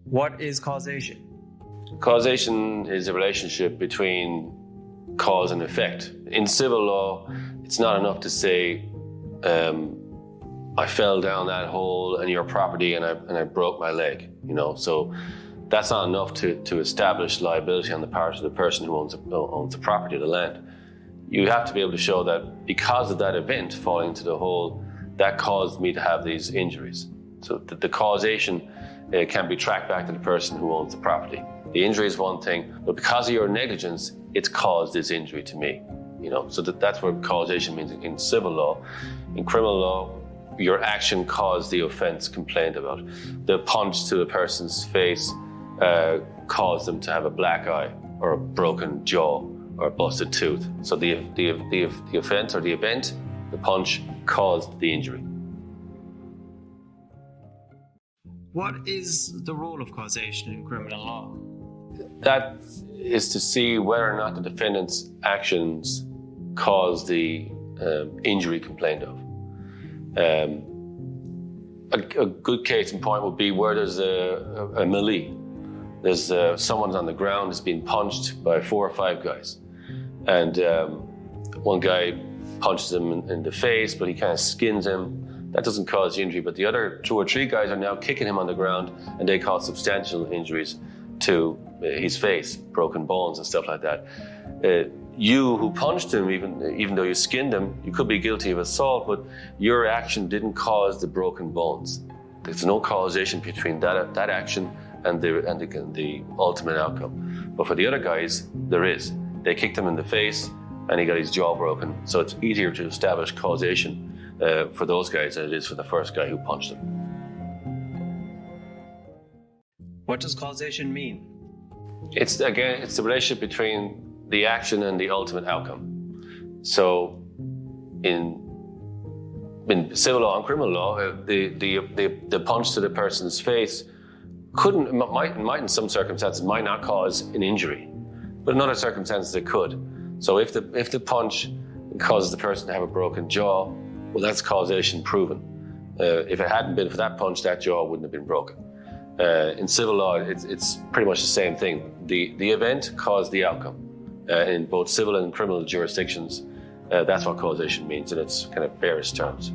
What is causation? Causation is a relationship between cause and effect. In civil law, it's not enough to say, I fell down that hole in your property and I broke my leg, So that's not enough to establish liability on the part of the person who owns the property, the land. You have to be able to show that because of that event, falling into the hole, that caused me to have these injuries. So the causation can be tracked back to the person who owns the property. The injury is one thing, but because of your negligence, it's caused this injury to me. So that's what causation means in civil law. In criminal law, your action caused the offense complained about. The punch to the person's face caused them to have a black eye or a broken jaw or a busted tooth. So the offense or the event, the punch, caused the injury. What is the role of causation in criminal law? That is to see whether or not the defendant's actions cause the injury complained of. A good case in point would be where there's a melee. There's someone's on the ground has been punched by 4 or 5 guys. And one guy punches him in the face, but he kind of skins him. That doesn't cause the injury, but the other 2 or 3 guys are now kicking him on the ground, and they cause substantial injuries to his face, broken bones and stuff like that. You who punched him, even though you skinned him, you could be guilty of assault, but your action didn't cause the broken bones. There's no causation between that action and the ultimate outcome. But for the other guys, there is. They kicked him in the face, and he got his jaw broken. So it's easier to establish causation for those guys than it is for the first guy who punched him. What does causation mean? It's the relationship between the action and the ultimate outcome. So in civil law and criminal law, the punch to the person's face might in some circumstances might not cause an injury, but in other circumstances it could. So if the punch causes the person to have a broken jaw, well, that's causation proven. If it hadn't been for that punch, that jaw wouldn't have been broken. In civil law, it's pretty much the same thing. The event caused the outcome. In both civil and criminal jurisdictions, that's what causation means in its kind of barest terms.